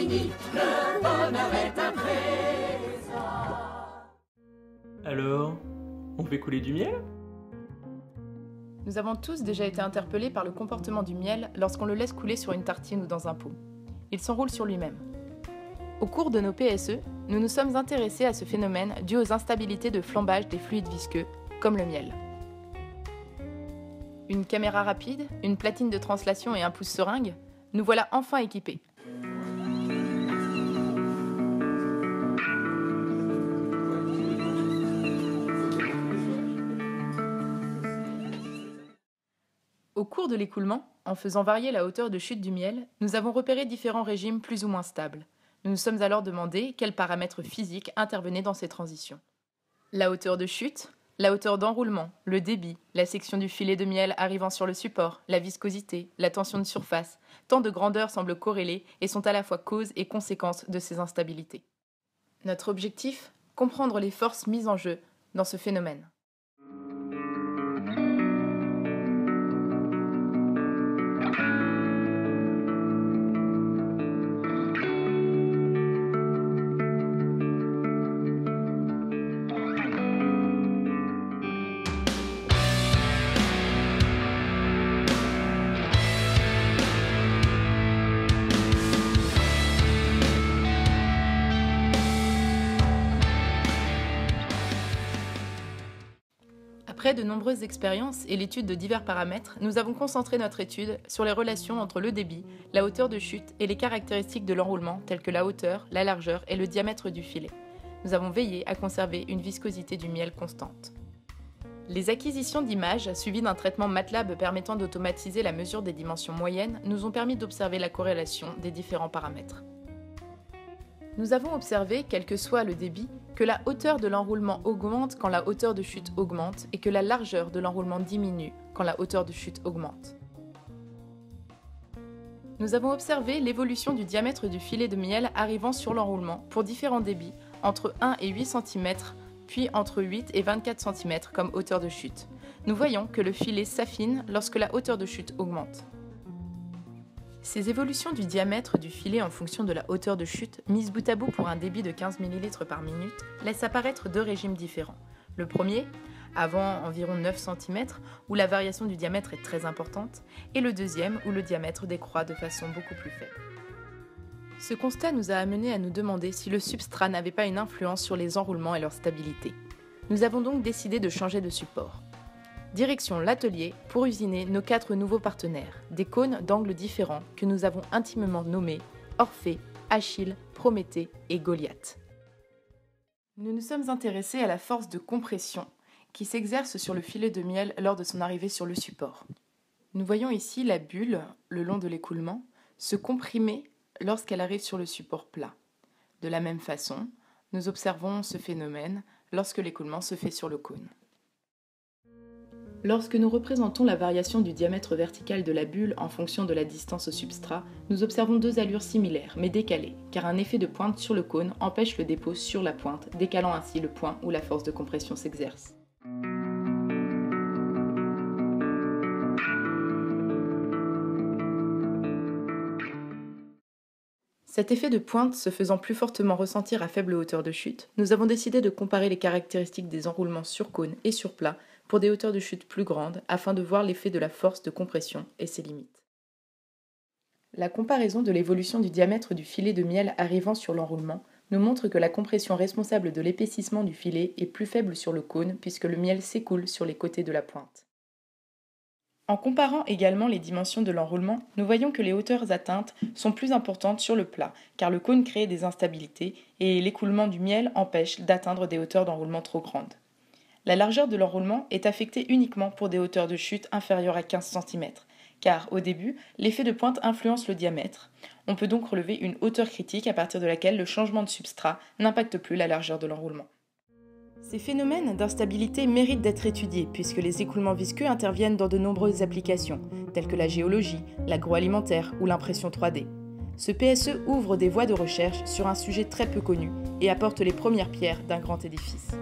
midi, le bonheur est un présent. Alors, on fait couler du miel ? Nous avons tous déjà été interpellés par le comportement du miel lorsqu'on le laisse couler sur une tartine ou dans un pot. Il s'enroule sur lui-même. Au cours de nos PSE, nous nous sommes intéressés à ce phénomène dû aux instabilités de flambage des fluides visqueux, comme le miel. Une caméra rapide, une platine de translation et un pouce-seringue, nous voilà enfin équipés. Au cours de l'écoulement, en faisant varier la hauteur de chute du miel, nous avons repéré différents régimes plus ou moins stables. Nous nous sommes alors demandé quels paramètres physiques intervenaient dans ces transitions. La hauteur de chute, la hauteur d'enroulement, le débit, la section du filet de miel arrivant sur le support, la viscosité, la tension de surface, tant de grandeurs semblent corrélées et sont à la fois cause et conséquence de ces instabilités. Notre objectif, comprendre les forces mises en jeu dans ce phénomène. Après de nombreuses expériences et l'étude de divers paramètres, nous avons concentré notre étude sur les relations entre le débit, la hauteur de chute et les caractéristiques de l'enroulement telles que la hauteur, la largeur et le diamètre du filet. Nous avons veillé à conserver une viscosité du miel constante. Les acquisitions d'images, suivies d'un traitement MATLAB permettant d'automatiser la mesure des dimensions moyennes, nous ont permis d'observer la corrélation des différents paramètres. Nous avons observé, quel que soit le débit, que la hauteur de l'enroulement augmente quand la hauteur de chute augmente et que la largeur de l'enroulement diminue quand la hauteur de chute augmente. Nous avons observé l'évolution du diamètre du filet de miel arrivant sur l'enroulement pour différents débits, entre 1 et 8 cm, puis entre 8 et 24 cm comme hauteur de chute. Nous voyons que le filet s'affine lorsque la hauteur de chute augmente. Ces évolutions du diamètre du filet en fonction de la hauteur de chute, mises bout à bout pour un débit de 15 ml par minute, laissent apparaître deux régimes différents. Le premier, avant environ 9 cm, où la variation du diamètre est très importante, et le deuxième, où le diamètre décroît de façon beaucoup plus faible. Ce constat nous a amené à nous demander si le substrat n'avait pas une influence sur les enroulements et leur stabilité. Nous avons donc décidé de changer de support. Direction l'atelier pour usiner nos 4 nouveaux partenaires, des cônes d'angles différents que nous avons intimement nommés Orphée, Achille, Prométhée et Goliath. Nous nous sommes intéressés à la force de compression qui s'exerce sur le filet de miel lors de son arrivée sur le support. Nous voyons ici la bulle, le long de l'écoulement, se comprimer lorsqu'elle arrive sur le support plat. De la même façon, nous observons ce phénomène lorsque l'écoulement se fait sur le cône. Lorsque nous représentons la variation du diamètre vertical de la bulle en fonction de la distance au substrat, nous observons deux allures similaires mais décalées, car un effet de pointe sur le cône empêche le dépôt sur la pointe, décalant ainsi le point où la force de compression s'exerce. Cet effet de pointe se faisant plus fortement ressentir à faible hauteur de chute, nous avons décidé de comparer les caractéristiques des enroulements sur cône et sur plat pour des hauteurs de chute plus grandes afin de voir l'effet de la force de compression et ses limites. La comparaison de l'évolution du diamètre du filet de miel arrivant sur l'enroulement nous montre que la compression responsable de l'épaississement du filet est plus faible sur le cône puisque le miel s'écoule sur les côtés de la pointe. En comparant également les dimensions de l'enroulement, nous voyons que les hauteurs atteintes sont plus importantes sur le plat, car le cône crée des instabilités et l'écoulement du miel empêche d'atteindre des hauteurs d'enroulement trop grandes. La largeur de l'enroulement est affectée uniquement pour des hauteurs de chute inférieures à 15 cm, car au début, l'effet de pointe influence le diamètre. On peut donc relever une hauteur critique à partir de laquelle le changement de substrat n'impacte plus la largeur de l'enroulement. Ces phénomènes d'instabilité méritent d'être étudiés puisque les écoulements visqueux interviennent dans de nombreuses applications, telles que la géologie, l'agroalimentaire ou l'impression 3D. Ce PSE ouvre des voies de recherche sur un sujet très peu connu et apporte les premières pierres d'un grand édifice.